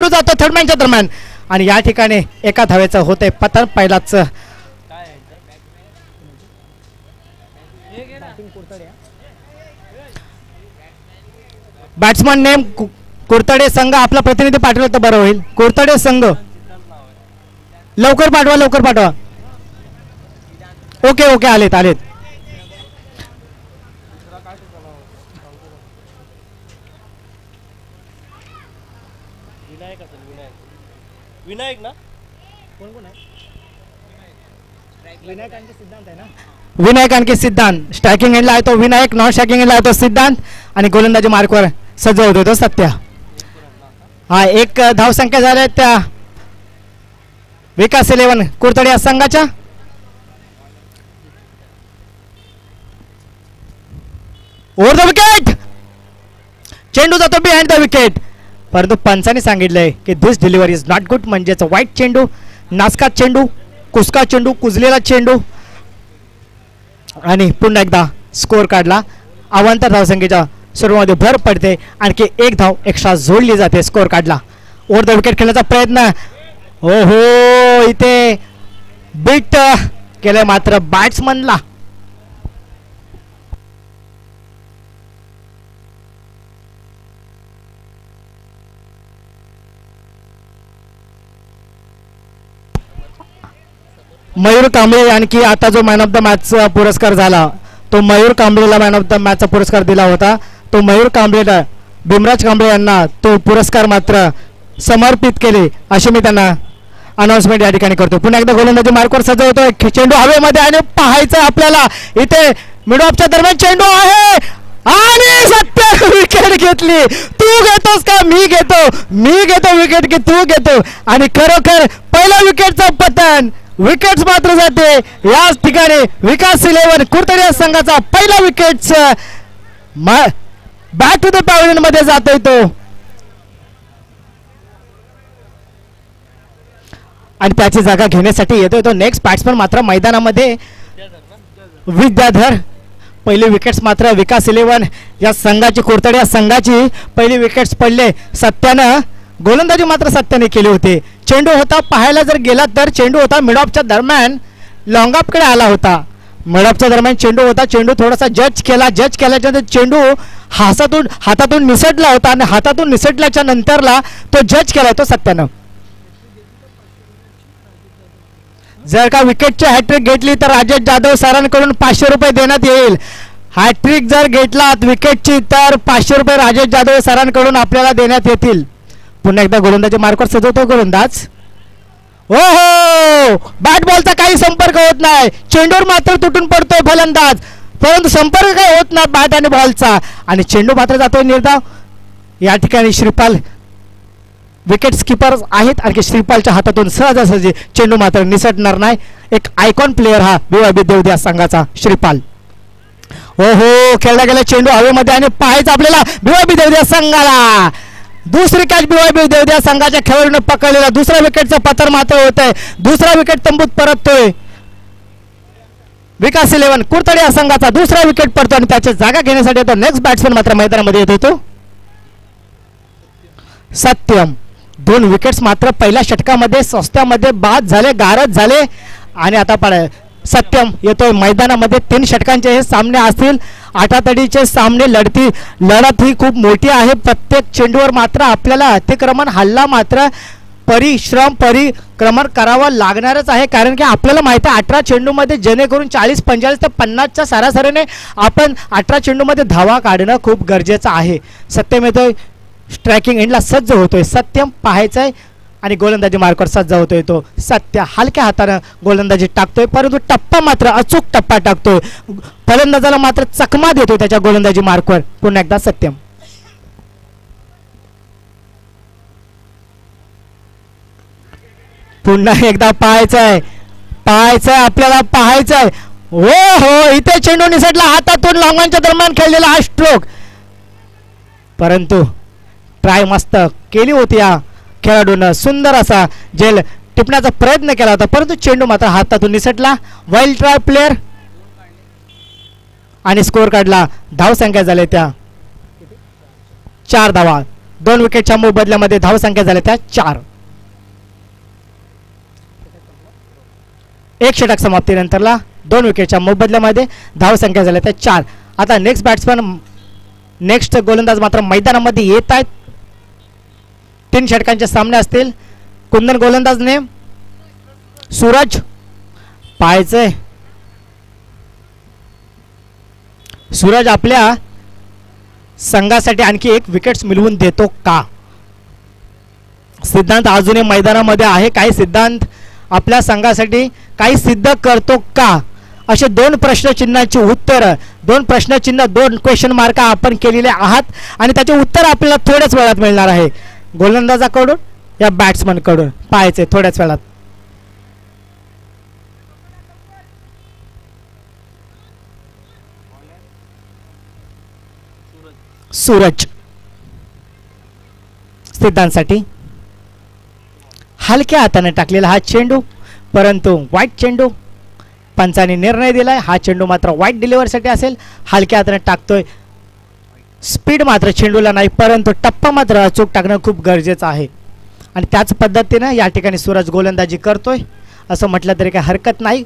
चेंडू जातो थर्ड मॅनच्या दरम्यान आणि या ठिकाणी एका धावेचं होतंय पतन पहिलाच. बॅट्समन नेम कुरतडे संघ आपला प्रतिनिधी पाठवलं तर बरं होईल. कुरतडे संघ लवकर पाठवा लवकर पाठवा. ओके ओके आलेत आलेत. विनायक ना कोण कोण आहे? विनायक आणखी सिद्धांत आहे ना. विनायक आणखी सिद्धांत स्ट्रायकिंग एंडला आहे तो विनायक, नॉन स्ट्रायकिंग एंडला आहे तो सिद्धांत आणि गोलंदाजी मार्कवर सज्ज होतो तो सत्य. हा एक धावसंख्या झाल्या त्या विकास 11 कुरतडे या संघाच्या. ओव्हर द विकेट चेंडू जातो बिहाइंड द विकेट परंतु पंचांनी सांगितलंय की दिस डिलिव्हरी इज नॉट गुड म्हणजेच वाईट चेंडू, नासका चेंडू, कुसका चेंडू, कुजलेला चेंडू आणि पुन्हा एकदा स्कोर काढला. अवांतर धावसंख्येच्या सुरुवातीमध्ये भर पडते आणखी एक धाव एक्स्ट्रा जोडली जाते स्कोर काढला. ओव्हर द विकेट खेळण्याचा प्रयत्न हो हो इथे बीट केलंय मात्र बॅट्समनला. मयूर कांबळे आणखी आता जो मॅन ऑफ द मॅचचा पुरस्कार झाला तो मयूर कांबळेला मॅन ऑफ द मॅचचा पुरस्कार दिला होता. तो मयूर कांबळेला भीमराज कांबळे यांना तो पुरस्कार मात्र समर्पित केले अशी मी त्यांना अनाउन्समेंट या ठिकाणी करतो. पुन्हा एकदा गोलंदाजी मार्कवर सजवतोय चेंडू हवेमध्ये आणि पाहायचं आपल्याला इथे मिड ऑफच्या दरम्यान चेंडू आहे आणि सत्य विकेट घेतली. तू घेतोस का मी घेतो विकेट की तू घेतो आणि खरोखर पहिल्या विकेटचं पतन. विकेट्स मात्र जाते याच ठिकाणी विकास 11 कुरतडे संघाचा पहिला wicket back to the pavilion मध्ये जातोय तो आणि त्याची जागा घेण्यासाठी येतोय तो नेक्स्ट बॅट्समन मात्र मैदानामध्ये विद्याधर. पहिली विकेट्स मात्र विकास 11 या संघाची कुरतडे या संघाची पहिली विकेट्स पडले. सत्यानं गोलंदाजी मात्र सत्याने केली होती. चेंडू होता पाहायला जर गेला तर चेंडू होता मिड ऑफच्या दरम्यान लॉंग ऑफकडे आला होता. मिड ऑफच्या दरम्यान चेंडू होता. चेंडू थोडासा जज केल्याच्यानंतर चेंडू हातातून निसटला होता आणि हातातून निसटल्याच्या नंतरला तो जज केला तो सत्यानं. जर का विकेटची हॅट्रिक घेतली तर राजेश जाधव सरांकडून 500 रुपये देण्यात येईल. हॅट्रिक जर घेतला विकेटची तर 500 रुपये राजेश जाधव सरांकडून आपल्याला देण्यात येतील. पुन्हा एकदा गोलंदाजी मार्कवर सजवतो गोलंदाज. हो हो बॅट बॉलचा काही संपर्क होत नाही. चेंडूवर मात्र तुटून पडतोय फलंदाज परंतु संपर्क काही होत नाही बॅट आणि बॉलचा आणि चेंडू मात्र जातोय निर्धाव. या ठिकाणी श्रीपाल विकेट स्कीपर आहेत आणि श्रीपालच्या हातातून सहजासहजी चेंडू मात्र निसटणार नाही. एक आयकॉन प्लेअर हा BYB देवद्या संघाचा श्रीपाल. हो हो खेळला गेला चेंडू हवेमध्ये आणि पाहायचं आपल्याला BYB देवद्या संघाला दुसरी कॅच BYB देवद्या संघाच्या खेळाडूने पकडलेला. दुसरा विकेटचं पतर मात्र होत आहे. दुसरा विकेट तंबूत परततोय. विकास 11 कुरतडे या संघाचा दुसरा विकेट पडतो आणि त्याची जागा घेण्यासाठी तो नेक्स्ट बॅट्समन मात्र मैदानामध्ये येत होतो सत्यम. 2 विकेट्स मात्र पहिल्या षटकामध्ये स्वस्त्यामध्ये बाद झाले गारद झाले आणि आता सत्यम येतोय मैदानामध्ये. 3 षटकांचे हे सामने असतील. आटातडीचे सामने लढत ही खूप मोठी आहे. प्रत्येक चेंडूवर मात्र आपल्याला अतिक्रमण हल्ला मात्र परिक्रमण करावं लागणारच आहे कारण की आपल्याला माहिती आहे 18 चेंडूमध्ये जेणेकरून 40 45 ते 50च्या सरासरीने आपण 18 चेंडूमध्ये धावा काढणं खूप गरजेचं आहे. सत्यम येतोय स्ट्रायकिंग एंडला सज्ज होतोय. सत्यम पाहायचंय आणि गोलंदाजी मार्कवर सज्ज होतोय तो सत्य. हलक्या हातानं गोलंदाजी टाकतोय परंतु टप्पा मात्र अचूक टप्पा टाकतोय. फलंदाजाला मात्र चकमा देतोय त्याच्या गोलंदाजी मार्कवर. पुन्हा एकदा सत्यम. पुन्हा एकदा पाहायचंय आपल्याला पाहायचंय. हो हो इथे चेंडू निसटला हातातून लॉंगांच्या दरम्यान खेळलेला हा स्ट्रोक परंतु ट्राय मस्त केली होती या खेळाडूनं. सुंदर असा जेल टिपण्याचा प्रयत्न केला होता परंतु चेंडू मात्र हातातून निसटला. वाईल्ड ट्राय प्लेअर आणि स्कोर काढला. धावसंख्या झाल्या त्या 4 धावा. 2 विकेटच्या मोबदल्यामध्ये धावसंख्या झाल्या त्या 4. एक षटक समाप्तीनंतरला 2 विकेटच्या मोबदल्यामध्ये धावसंख्या झाल्या त्या 4. आता नेक्स्ट बॅट्समन नेक्स्ट गोलंदाज मात्र मैदानामध्ये येत आहेत. 3 षटकांचे सामने असतील. कुंदन गोलंदाजने सूरज पाहायचंय. सूरज आपल्या संघासाठी आणखी 1 विकेट मिळवून देतो का? सिद्धांत अजूनही मैदानामध्ये आहे. काही सिद्धांत आपल्या संघासाठी काही सिद्ध करतो का? असे 2 प्रश्नचिन्हाची उत्तर 2 प्रश्नचिन्ह 2 क्वेश्चन मार्क आपण केलेले आहात आणि त्याचे उत्तर आपल्याला थोड्याच वेळात मिळणार आहे. गोलंदाजाकडून या बॅट्समन कडून पाहायचे थोड्याच वेळात. सूरज सिद्धांतसाठी हलक्या हाताने टाकलेला हा चेंडू, परंतु वाईट चेंडू. पंचाने निर्णय दिलाय हा चेंडू मात्र वाईट डिलिव्हरीसाठी असेल. हलक्या हाताने टाकतोय. स्पीड मात्र चेंडूला नाही, परंतु टप्पा मात्र अचूक टाकणं खूप गरजेचं आहे आणि त्याच पद्धतीने या ठिकाणी सूरज गोलंदाजी करतोय असं म्हटलं तरी काही हरकत नाही.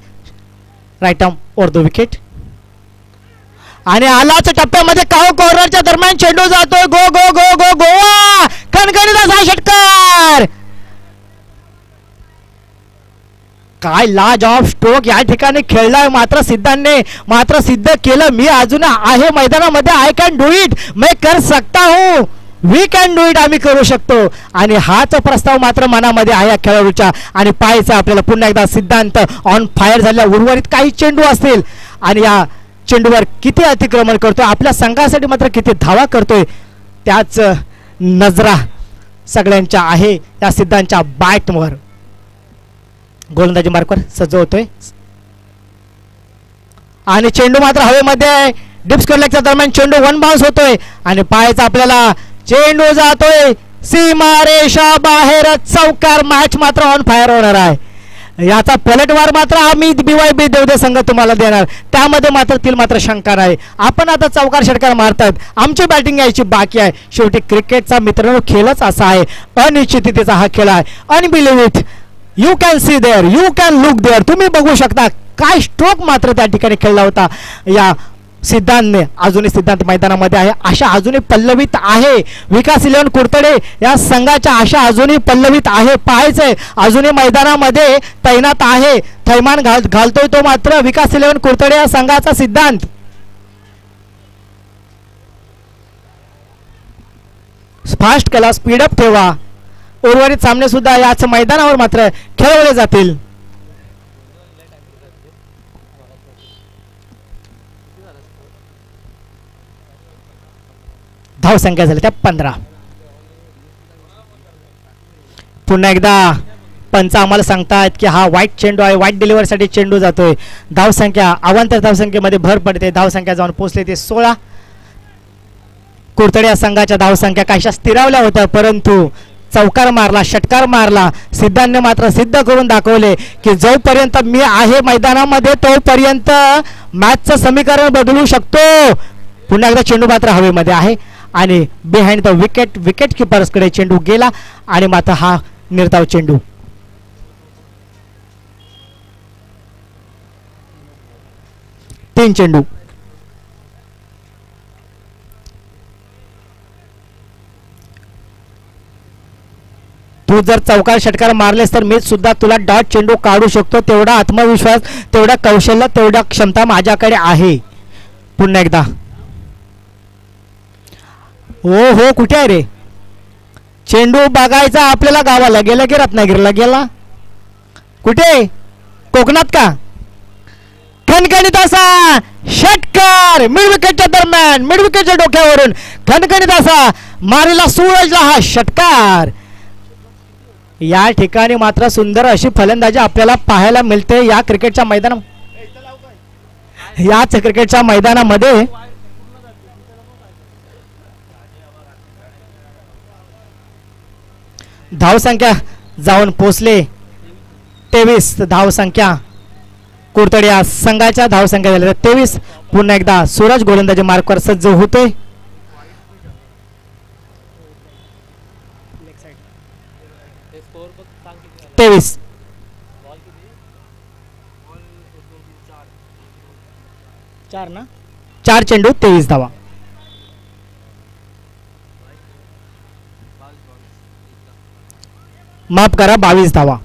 Right arm over the wicket आणि आलाच टप्प्यामध्ये काव कॉर्नरच्या दरम्यान चेंडू जातोय. गो गो गो गो गोवा खणखणीत असा षटकार. काय लाजवाब स्ट्रोक या ठिकाणी खेळलाय मात्र सिद्धांतने मात्र सिद्ध केलं. मी अजून आहे मैदानामध्ये. आय कॅन डू इट, मैं कर सकता हूं, वी कॅन डू इट, आम्ही करू शकतो. आणि हाच प्रस्ताव मात्र मनामध्ये आहे या खेळाडूच्या. आणि पाहायचं आपल्याला पुन्हा एकदा सिद्धांत ऑन फायर झाल्या. उर्वरित काही चेंडू असतील आणि या चेंडूवर किती अतिक्रमण करतोय, आपल्या संघासाठी मात्र किती धावा करतोय, त्याच नजरा सगळ्यांच्या आहे या सिद्धांतच्या बॅटवर. गोलंदाजी मार्कवर सज्ज होतोय आणि चेंडू मात्र हवेमध्ये डीप स्क्वेअर लेगच्या दरम्यान चेंडू 1 बाउन्स होतोय आणि पाहायचं आपल्याला चेंडू जातोय सीमारेषा बाहेर. चौकार. मॅच मात्र ऑन फायर होणार आहे. याचा पलटवार मात्र आम्ही BYB देवदे संघ तुम्हाला देणार, त्यामध्ये मात्र शंका नाही. आपण आता चौकार षटकार मारतात, आमची बॅटिंग यायची बाकी आहे. शेवटी क्रिकेटचा मित्रांनो खेळच असा आहे. अनिश्चिततेचा हा खेळ आहे. Unbelieve it, you can see there, you can look there. तुम्ही बघू शकता काय स्ट्रोक मात्र त्या ठिकाणी खेळला होता या सिद्धांतने. अजूनही सिद्धांत मैदानामध्ये आहे. आशा अजूनही पल्लवित आहे. विकास 11 कुरतडे या संघाच्या आशा अजूनही पल्लवित आहे. पाहायचंय अजूनही मैदानामध्ये तैनात आहे. थैमान घालतोय तो मात्र विकास 11 कुरतडे या संघाचा सिद्धांत. फास्ट केला, स्पीडअप ठेवा. उर्वरित सामने सुद्धा याच मैदानावर मात्र खेळवले जातील. धावसंख्या झाली त्या 15. पुन्हा एकदा पंच आम्हाला सांगतात की हा वाईट चेंडू आहे, वाईट डिलिव्हरीसाठी चेंडू जातोय. धावसंख्या अवांतर धावसंख्येमध्ये भर पडते. धावसंख्या जाऊन पोहोचले ते 16. कुरतडे या संघाच्या धावसंख्या काहीशा स्थिरावल्या होत्या, परंतु चौकार मारला, षटकार मारला. सिद्धांतने मात्र सिद्ध करून दाखवले की जोपर्यंत मी आहे मैदानामध्ये तोपर्यंत मॅचचं समीकरण बदलू शकतो. पुन्हा एकदा चेंडू मात्र हवेमध्ये आहे आणि बिहाइंड द विकेट विकेट किपर्सकडे चेंडू गेला आणि मात्र हा निर्धाव चेंडू. तीन चेंडू. तू जर चौकार षटकार मारलेस तर मी सुद्धा तुला डॉट चेंडू काढू शकतो. तेवढा आत्मविश्वास, तेवढा कौशल्य, तेवढा क्षमता माझ्याकडे आहे. पुन्हा एकदा. हो हो कुठे आहे रे चेंडू बघायचा आपल्याला? गावाला गेला की रत्नागिरीला गेला? कुठे? कोकणात का? खणखणीत असा षटकार मिड विकेटच्या दरम्यान, मिड विकेटच्या डोक्यावरून खणखणीत असा मारलेला सूरजला हा षटकार. या ठिकाणी मात्र सुंदर अशी फलंदाजी आपल्याला पाहायला मिळते या क्रिकेटच्या याच क्रिकेटच्या मैदानामध्ये. धावसंख्या जाऊन पोचले 23. धावसंख्या कुरतडे या संघाच्या धावसंख्या झाल्या 23. पुन्हा एकदा सूरज गोलंदाजी मार्कवर सज्ज होतोय. हे स्कोअर बघ सांग किती झालं 23. बॉल किती बॉल 4 4 ना, 4 चेंडू 23 धावा. माफ करा, 22 धावा.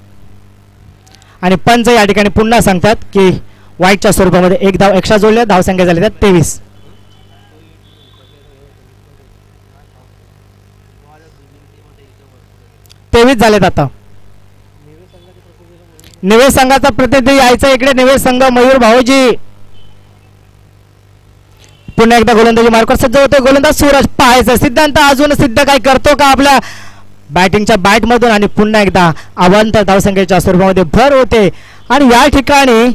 आणि पंच या ठिकाणी पुन्हा सांगतात की वाईटच्या स्वरूपामध्ये एक धाव एक्स्ट्रा जोडले, धावसंख्या झाली त्यात 23. झालेत आता. निवेश संघाचा प्रतिनिधी यायचा इकडे. निवेश संघ मयूर भाऊजी. पुन्हा एकदा गोलंदाजी मार्कवर सज्ज होते गोलंदाज सूरज. पाहायचं सिद्धांत अजून सिद्ध काय करतो का आपल्या बॅटिंगच्या बॅट मधून. आणि पुन्हा एकदा अवांतर धावसंख्येच्या स्वरूपामध्ये भर होते. आणि या ठिकाणी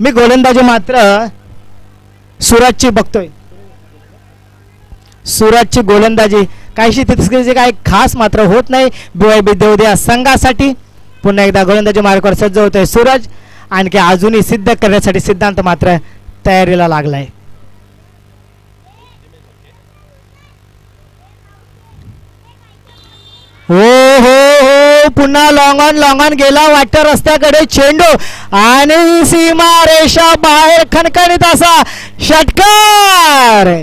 मी गोलंदाजी मात्र सूरजची बघतोय. सूरजची गोलंदाजी काहीशी तितकीशी काय खास मात्र होत नाही BYB देवदिया संघासाठी. पुन्हा एकदा गोलंदाजी मार्गावर सज्ज होतोय सूरज. आणखी अजूनही सिद्ध करण्यासाठी सिद्धांत मात्र तयारीला लागलाय. हो हो हो, पुन्हा लॉंग ऑन गेला वाटतं रस्त्याकडे चेंडू. आणि सीमा रेषा बाहेर खणखणीत असा षटकार.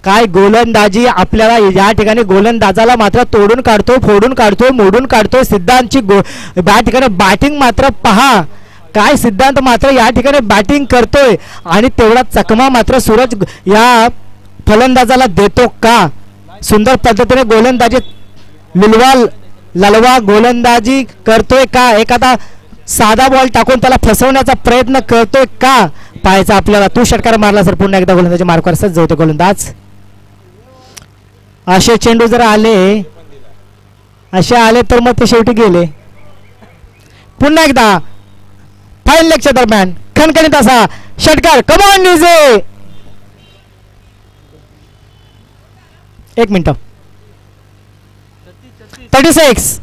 काय गोलंदाजी आपल्याला या ठिकाणी. गोलंदाजाला मात्र तोडून काढतो, फोडून काढतो, मोडून काढतो. सिद्धांतची या ठिकाणी बॅटिंग मात्र पहा. काय सिद्धांत मात्र या ठिकाणी बॅटिंग करतोय. आणि तेवढा चकमा मात्र सूरज या फलंदाजाला देतो का. सुंदर पद्धतीने गोलंदाजी ललवा गोलंदाजी करतोय का. एखादा साधा बॉल टाकून त्याला फसवण्याचा प्रयत्न करतोय का. पाहायचा आपल्याला. तू षटकार मारला सर. पुन्हा एकदा गोलंदाजी मार्कवर सज्ज होते गोलंदाज. असे चेंडू जर आले तर मग ते शेवटी गेले. पुन्हा एकदा फाईन लेगच्या दरम्यान खणखणीत असा षटकार. कमॉन निजे. 1 मिनिट. 36.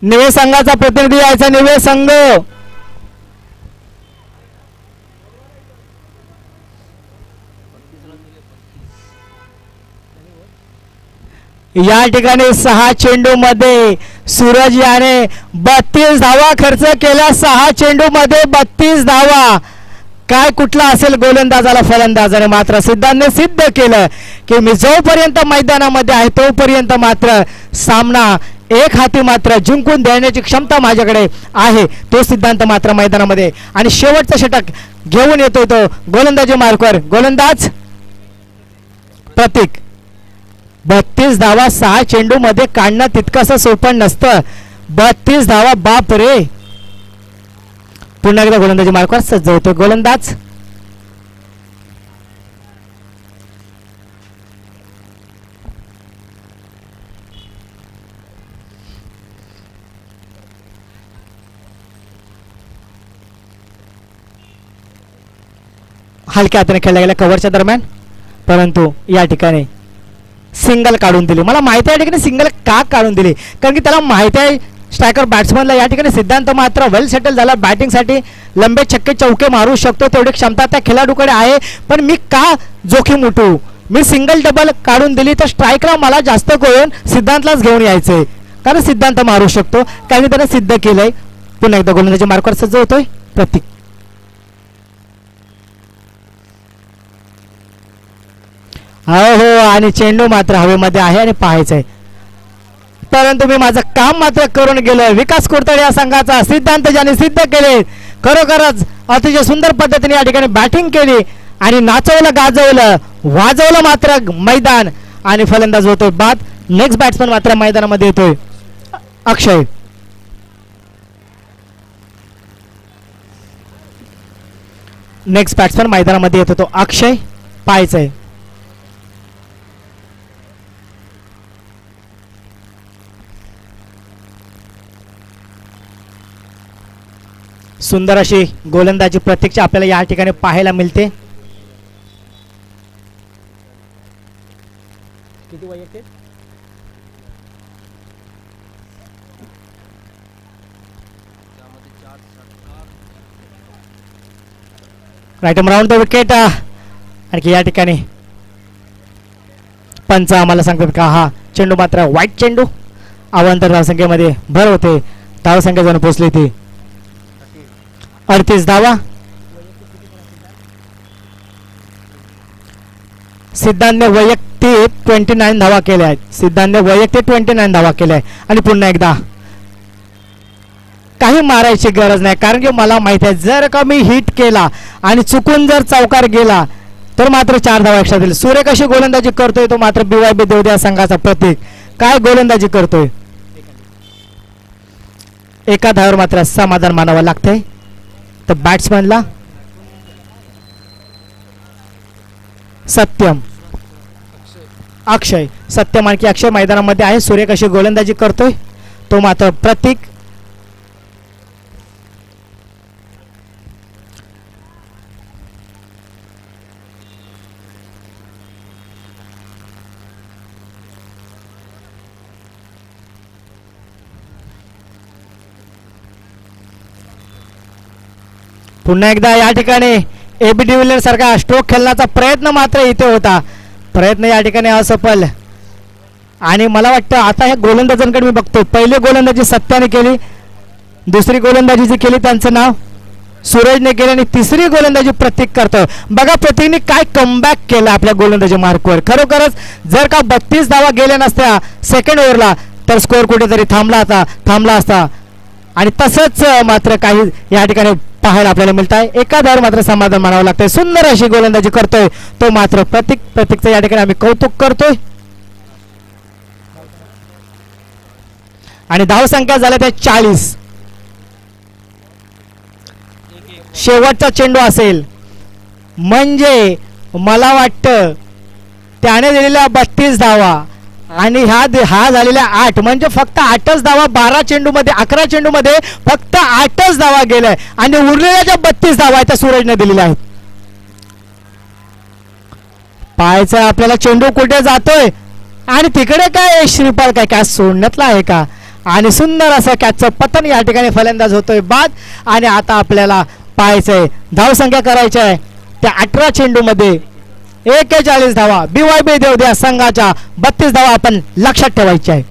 निवेश संघाचा प्रतिनिधी यायचा. निवेश संघ या ठिकाणी 6 चेंडू मध्ये सूरज याने 32 धावा खर्च केला. 6 चेंडू मध्ये 32 धावा. काय कुठला असेल गोलंदाजाला फलंदाजाने मात्र सिद्धांतने सिद्ध केलं की मी जोपर्यंत मैदानामध्ये आहे तोपर्यंत मात्र सामना एक हाती मात्र जिंकून देण्याची क्षमता माझ्याकडे आहे. तो सिद्धांत मात्र मैदानामध्ये. आणि शेवटचं षटक घेऊन येतो तो गोलंदाजी मार्कवर गोलंदाज प्रतीक. 32 धावा 6 चेंडू मध्ये काढणं तितकंसं सोपं नसतं. 32 धावा बाप रे. पुन्हा एकदा गोलंदाजी मार्कवर सज्ज होतो गोलंदाज. हलक्या हाताने खेळला गेला कव्हरच्या दरम्यान. परंतु या ठिकाणी सिंगल काढून दिली. मला माहिती आहे या ठिकाणी सिंगल का काढून दिली. कारण की त्याला माहिती आहे स्ट्रायकर बॅट्समनला या ठिकाणी सिद्धांत मात्र वेल सेटल झाला. बॅटिंगसाठी लंबे छक्के चौके मारू शकतो तेवढी क्षमता त्या खेळाडूकडे आहे. पण मी का जोखीम उठू. मी सिंगल डबल काढून दिली तर स्ट्राईकला मला जास्त करून सिद्धांतलाच घेऊन यायचंय. कारण सिद्धांत मारू शकतो. काही त्याने सिद्ध केलंय. पुन्हा एकदा गोलंदाजी मार्कवर सज्ज होतोय प्रतीक. हो आणि चेंडू मात्र हवेमध्ये आहे आणि पाहायचंय. परंतु मी माझं काम मात्र करून गेलो. विकास कुरतडे या संघाचा सिद्धांत ज्याने सिद्ध केले. खरोखरच अतिशय सुंदर पद्धतीने या ठिकाणी बॅटिंग केली आणि नाचवलं गाजवलं वाजवलं मात्र मैदान. आणि फलंदाज होतोय बाद. नेक्स्ट बॅट्समन मात्र मैदानामध्ये येतोय अक्षय. नेक्स्ट बॅट्समन मैदानामध्ये येतो तो अक्षय. पाहायचंय. सुंदर अशी गोलंदाजी प्रतीक्षा आपल्याला या ठिकाणी पाहायला मिळते. किती वैयक्तिक राईट राऊंड द विकेट. आणखी या ठिकाणी पंच आम्हाला सांगतात का हा चेंडू मात्र वाईट चेंडू. अवांतर धावसंख्येमध्ये भर होते. धावसंख्या जाऊन पोहोचली ती 38 धावा. सिद्धांतने वैयक्तिक 29 धावा केल्या आहेत. सिद्धांतने वैयक्तिक 29 धावा केल्या आहे. आणि पुन्हा एकदा काही मारायची गरज नाही, कारण की मला माहित आहे जर का मी हिट केला आणि चुकून जर चौकार गेला तर मात्र 4 धावा एक्स्ट्रा दिली. सूर्य कशी गोलंदाजी करतोय तो मात्र BYB देवद्या संघाचा प्रतीक काय गोलंदाजी करतोय. एका धावावर मात्र समाधान मानावं लागतंय तर बॅट्समॅनला. सत्यम अक्षय सत्यम आणखी अक्षय मैदानामध्ये आहे. सूर्य कशी गोलंदाजी करतोय तो मात्र प्रतीक. पुन्हा एकदा या ठिकाणी AB डिव्हिलियर्स सारखा स्ट्रोक खेळण्याचा प्रयत्न मात्र इथे होता. प्रयत्न या ठिकाणी असफल. आणि मला वाटतं आता हे गोलंदाजांकडे मी बघतो. पहिली गोलंदाजी सत्याने केली, दुसरी गोलंदाजी जी केली त्यांचं नाव सूरजने केलं आणि तिसरी गोलंदाजी प्रतीक करतो. बघा प्रतीकने काय कमबॅक केलं आपल्या गोलंदाजी मार्कवर. खरोखरच जर का 32 धावा गेल्या नसत्या सेकंड ओव्हरला तर स्कोअर कुठेतरी थांबला असता. आणि तसंच मात्र काही या ठिकाणी पाहायला आपल्याला मिळत आहे. एका धावावर मात्र समाधान मानावं लागतंय. सुंदर अशी गोलंदाजी करतोय तो मात्र प्रतीक. प्रतीकचं या ठिकाणी आम्ही कौतुक करतोय. आणि धावसंख्या झाल्या त्या 40. शेवटचा चेंडू असेल म्हणजे मला वाटतं त्याने दिलेल्या 32 धावा आणि हा झालेल्या 8 म्हणजे फक्त 8च धावा. 12 चेंडूमध्ये 11 चेंडूमध्ये फक्त 8च धावा गेलाय आणि उरलेल्या ज्या 32 धावा त्या सूरजने दिलेल्या आहेत. पाहायचं आपल्याला चेंडू कुठे जातोय आणि तिकडे काय श्रीपाल काय कॅच सोडण्यातला आहे का. आणि सुंदर असं कॅचचं पतन या ठिकाणी फलंदाज होतोय बाद. आणि आता आपल्याला पाहायचंय धावसंख्या करायची आहे त्या 18 चेंडूमध्ये 41 धावा. BYB देवद्या संघाच्या 32 धावा आपण लक्षात ठेवायच्या आहे.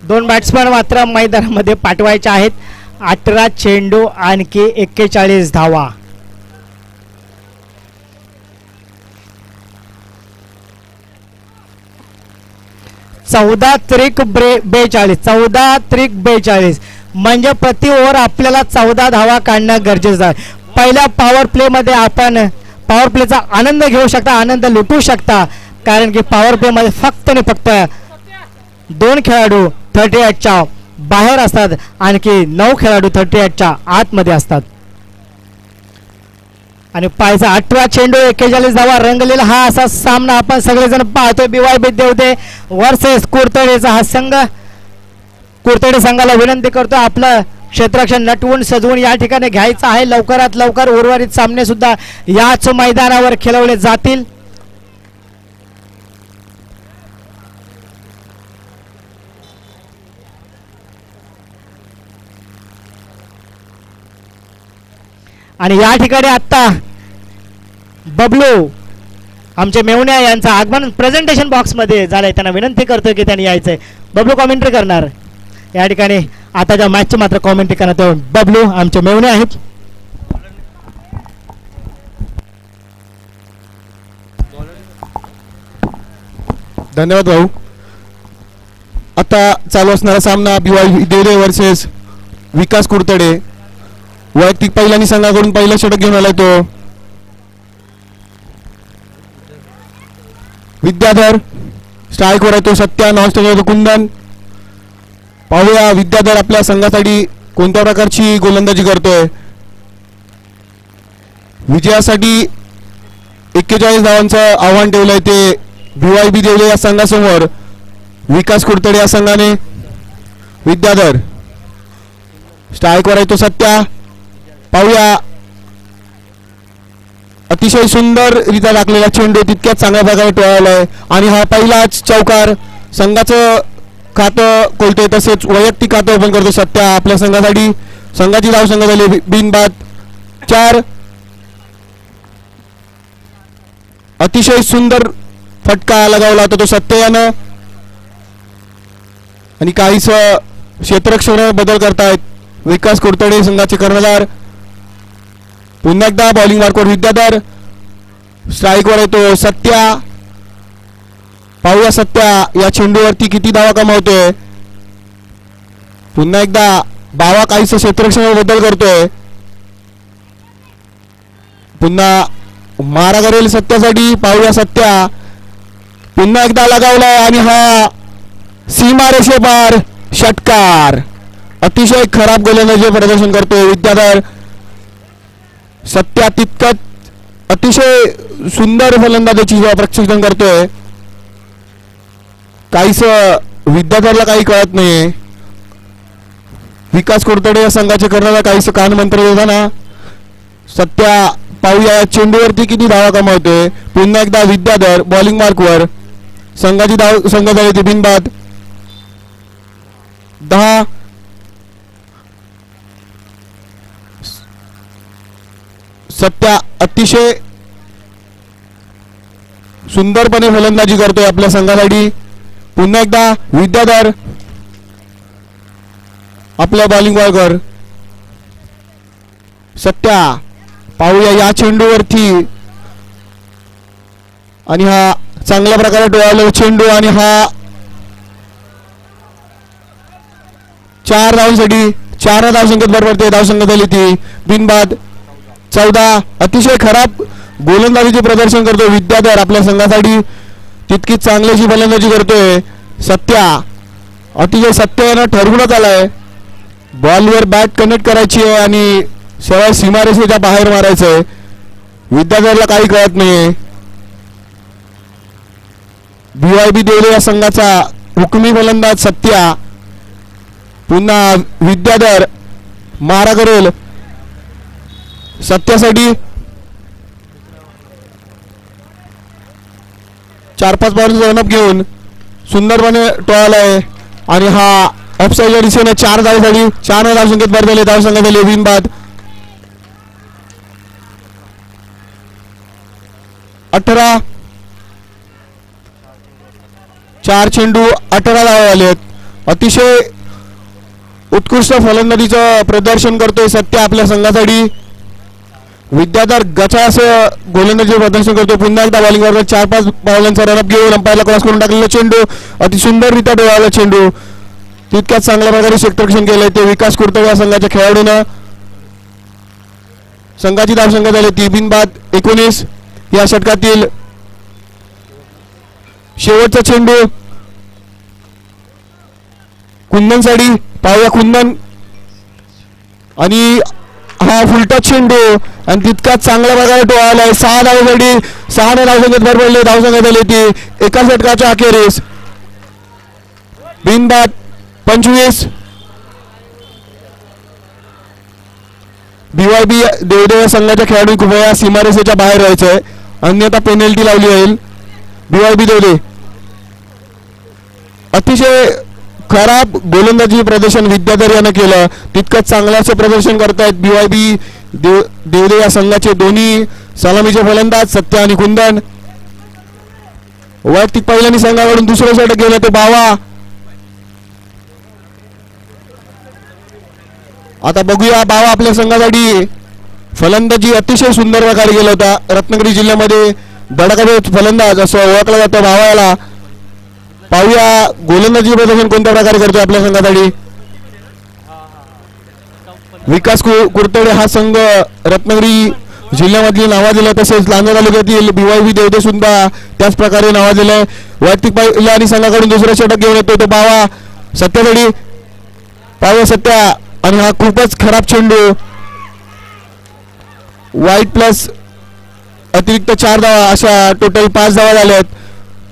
दोन बॅट्समॅन मात्र मैदानामध्ये पाठवायचे आहेत. 18 चेंडू आणखी 41 धावा. चौदा त्रिक 42 म्हणजे प्रति ओव्हर आपल्याला 14 धावा काढणं गरजेचं आहे. पहिल्या पॉवर प्ले मध्ये आपण पॉवर प्लेचा आनंद घेऊ शकता, आनंद लुटू शकता, कारण की पॉवर प्ले मध्ये फक्त आणि फक्त 2 खेळाडू 38च्या बाहेर असतात, आणखी 9 खेळाडू 38च्या आतमध्ये असतात. आणि पाहायचा 18 चेंडू 41 धावा रंगलेला हा असा सामना आपण सगळेजण पाहतोय. BYB देवते वर्सेस कुरतडेचा हा संघ. कुरतडे संघाला विनंती करतो आपलं क्षेत्ररक्षण नटवून सजवून या ठिकाणी घ्यायचं आहे. लवकरात लवकर उर्वरित सामने सुद्धा याच मैदानावर खेळवले जातील. आणि या ठिकाणी आता बबलू आमचे मेवण्या यांचं आगमन प्रेझेंटेशन बॉक्स मध्ये झालंय. त्यांना विनंती करतोय की त्यांनी यायचंय. बबलू कॉमेंट्री करणार या ठिकाणी. आताच्या मॅचची मात्र कॉमेंट्री करणार बबलू आमचे मेवणे आहेत. धन्यवाद भाऊ. आता चालू असणारा सामना BYB देवरे वर्सेस विकास कुरतडे. वैयक्तिक पहिल्यानी संघाकडून पहिलं षटक घेऊन आलाय तो विद्याधर. स्ट्राईकवर आहे तो सत्या. नॉन स्ट्राईकवर कुंदन. पाहूया विद्याधर आपल्या संघासाठी कोणत्या प्रकारची गोलंदाजी करतोय. विजयासाठी 41 धावांचं आव्हान ठेवलंय ते BYB देवले या संघासमोर. विकास कुरतडे या संघाने. विद्याधर स्ट्राईकवर आहे तो सत्या. पाहूया अतिशय सुंदररित्या टाकलेला चेंडू तितक्याच चांगल्या प्रकारे टोळालाय आणि हा पहिलाच चौकार. संघाचं खातं खोलतोय तसेच वैयक्तिक खातं ओपन करतो सत्या आपल्या संघासाठी. संघाची धाव संघ झाली बिनबाद 4. अतिशय सुंदर फटका लगावला होता तो सत्या यानं आणि काहीच क्षेत्ररक्षण बदल करतायत विकास कुरतडे संघाचे कर्णधार. पुन्हा एकदा बॉलिंग मार्कवर विद्याधर. स्ट्राईकवर येतो सत्या. पाहूया सत्या या चेंडूवरती किती धावा कमावतोय. पुन्हा एकदा बावा काहीच क्षेत्ररक्षणावर बदल करतोय. पुन्हा मारा करेल सत्यासाठी. पाहूया सत्या पुन्हा एकदा लगावलाय आणि हा सीमारेषेपार षटकार. अतिशय खराब गोलंदाजी प्रदर्शन करतोय विद्याधर. सत्या तितकंच अतिशय सुंदर फलंदाजीची प्रक्षेपण करतोय. काहीच विद्याधरला काही कळत नाही. विकास कुरतडे या संघाचे कर्णधार काहीच कान मंत्र देताना सत्या. पाहूया चेंडूवरती किती धावा कमावतोय. पुन्हा एकदा विद्याधर बॉलिंग मार्कवर. संघाची धाव संघ झाली ती बिनबाद 10. सत्या अतिशय सुंदरपणे फलंदाजी करतोय आपल्या संघासाठी. पुन्हा एकदा विद्याधर आपल्या बॉलिंग मार्कवर. सत्या पाहूया या चेंडूवरती आणि हा चांगल्या प्रकारे डोळावलेला चेंडू आणि हा 4 धावांसाठी 4 धावसंख्येत भर पडते. धावसंख्या झाली ती बिनबाद 14. अतिशय खराब गोलंदाजीचे प्रदर्शन करतो विद्याधर आपल्या संघासाठी. तितकीच चांगल्याची फलंदाजी करतोय सत्या. अतिशय सत्य यानं ठरवूनच आलाय बॉलवर बॅट कनेक्ट करायची आहे आणि सरळ सीमारेषेच्या बाहेर मारायचंय. विद्याधरला काही कळत नाहीये. BYB देवले या संघाचा हुकमी फलंदाज सत्या. पुन्हा विद्याधर मारा करेल सत्यासाठी. 4-5 बॉलचा रनअप घेऊन सुंदरपणे टोळालाय आणि हा ऑफसाईडच्या दिशेने 4 धावेसाठी 4 धावसंख्येत भर झाले. धावसंख्या झाली बिनबाद 18. 4 चेंडू 18 धावा आलेत. अतिशय उत्कृष्ट फलंदाजीचं प्रदर्शन करतोय सत्या आपल्या संघासाठी. विद्याधर गचा असं गोलंदाजी प्रदर्शन करतो. पुन्हा एकदा बॉलिंगवर 4-5 बॉलांचा रनअप घेऊन अंपायरला क्रॉस करून टाकलेला चेंडू अतिसुंदररित्या डोळावला चेंडू. तितक्याच चांगल्या प्रकारे क्षेत्ररक्षण केलंय ते विकास कुरतडे या संघाच्या खेळाडूनं. संघाची धावसंख्या झाली ती बिनबाद 19. या षटकातील शेवटचा चेंडू कुंदनसाठी. पाहूया कुंदन आणि हा फुलटा चेंडू आणि तितकाच चांगल्या प्रकारे टोळालाय. 6 धावेसाठी 6 धावसंख्येत भर पडले. धावसंख्या झाली ती एका षटकाच्या अखेरीस बिनबाद 25. BYB देवदेव या संघाच्या खेळाडू कृपया सीमारेषेच्या बाहेर राहायचंय, अन्यथा पेनल्टी लावली जाईल. BYB देवदेव अतिशय खराब गोलंदाजी प्रदर्शन विद्याधर यानं केलं. तितकंच चांगलं असं प्रदर्शन करतायत BYB देवदेव या संघाचे दोन्ही सलामीचे फलंदाज सत्या आणि कुंदन. वैयक्तिक पहिल्यानी संघाकडून दुसरं षटक गेलं ते बावा. आता बघूया बावा आपल्या संघासाठी फलंदाजी अतिशय सुंदर प्रकारे गेला होता. रत्नागिरी जिल्ह्यामध्ये धडाकेबाज फलंदाज असं ओळखलं जातं बावाला. पाहूया गोलंदाजी प्रदर्शन कोणत्या प्रकारे करतोय आपल्या संघासाठी. विकास कुरतडे हा संघ रत्नागिरी जिल्ह्यामधील नावाजलेला, तसेच लांजा तालुक्यातील BYB देवदेव सुद्धा त्याच प्रकारे नावाजलेलं. वैयक्तिक पहिल्या आणि संघाकडून दुसरा षटक घेऊन येतो तो बावा. सत्यासाठी पाहूया सत्या, आणि हा खूपच खराब चेंडू. वाईट प्लस अतिरिक्त 4 धावा, अशा टोटल 5 धावा झाल्यात.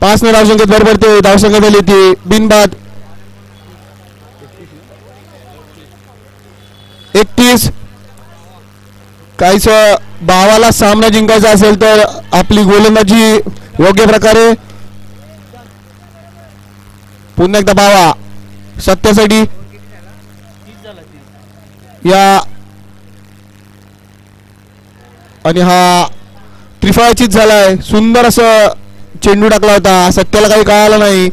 5 ने धावसंख्येत भर पडते. धावसंख्या झाली ती बिनबाद 31. काहीच बावाला सामना जिंकायचा असेल तर आपली गोलंदाजी योग्य प्रकारे. पुन्हा एकदा बावा सत्यासाठी या, आणि हा त्रिफळाचीच झालाय. सुंदर असं चेंडू टाकला होता, सत्याला काही कळालं नाही,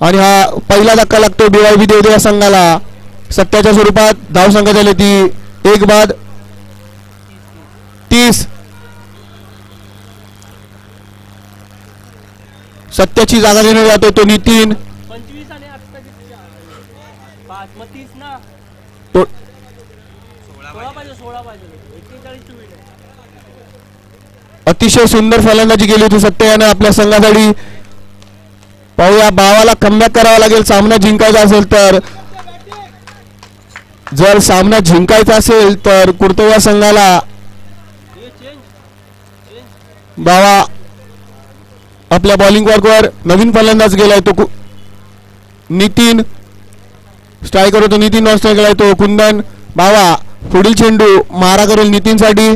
आणि हा पहिला धक्का लागतो BYB देवदेव या संघाला. सत्याच्या स्वरूपात धावसंख्या झाली ती 1 बाद 30. सत्याची जागा देण्यात जातो तो नितीन. 25 आणि 5 मग 30 ना. तो 16 पाहिजे 41 ची विन आहे. अतिशय सुंदर फलंदाजी केली होती सत्या यानं आपल्या संघासाठी. पाहूया बावाला कमबॅक करावा लागेल सामना जिंकायचा असेल तर. जर सामना जिंकायचा असेल तर कुर्तव्या संघाला बावा आपल्या बॉलिंग वर्कवर नवीन फलंदाज गेलाय तो नितीन. स्ट्रायकर होतो नितीन, नॉन स्ट्रायकर गेलाय तो कुंदन. बावा पुढील चेंडू मारा करेल नितीनसाठी.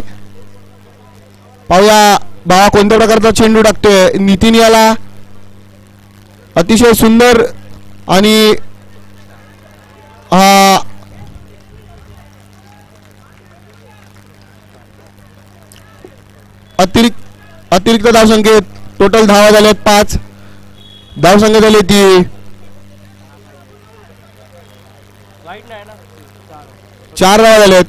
पाहूया बावा कोणत्या प्रकारचा चेंडू टाकतोय नितीन याला. अतिशय सुंदर, आणि हा अतिरिक्त धावसंख्येत टोटल धावा झाल्यात 5. धावसंख्या झाली ती वाईट नाही ना. 4 धावा झाल्यात.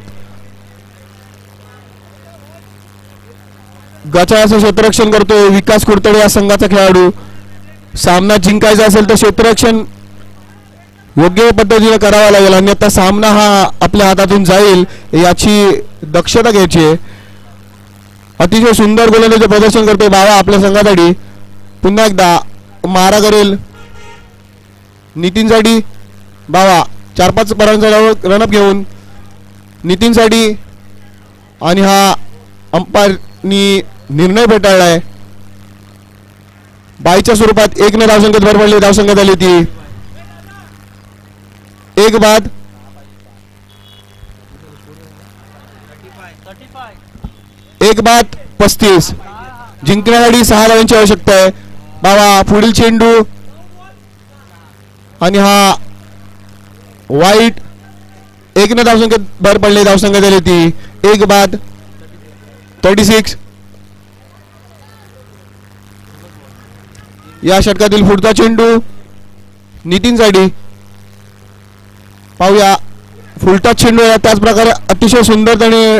गचाळाचं क्षेत्ररक्षण करतोय विकास कुरतडे या संघाचा खेळाडू. सामना जिंकायचा असेल तर क्षेत्ररक्षण योग्य पद्धतीने करावा लागेल, अन्यथा सामना हा आपल्या हातातून जाईल याची दक्षता घ्यायची आहे. अतिशय सुंदर गोलंदाजीचे प्रदर्शन करतोय बावा आपल्या संघासाठी. पुन्हा एकदा मारा करेल नितीनसाठी. बावा 4-5 परांचा रनअप घेऊन नितीनसाठी, आणि हा अंपायरनी निर्णय फेटाळलाय. बाईच्या स्वरूपात 1 ने धावसंख्येत भर पडली. धावसंख्या झाली ती 1 बाद 1 बाद 35. जिंकण्यासाठी 6 धावांची आवश्यकता आहे. बाबा पुढील चेंडू, आणि हा वाईट. 1 ने धावसंख्येत भर पडली. धावसंख्या झाली ती 1 बाद 36. या षटकातील पुढचा चेंडू नितीनसाठी. पाहूया फुलटा चेंडू त्याच प्रकारे अतिशय सुंदर त्याने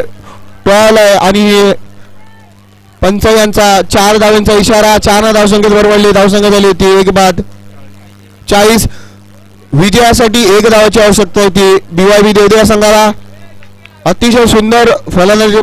टोळालाय, आणि पंच यांचा 4 धावांचा इशारा. 4 धावसंख्येत बरोबरली. धावसंख्या झाली होती 1 बाद 40. विजयासाठी 1 धावाची आवश्यकता होती BYB देवदेव संघाला. अतिशय सुंदर फलंदाजी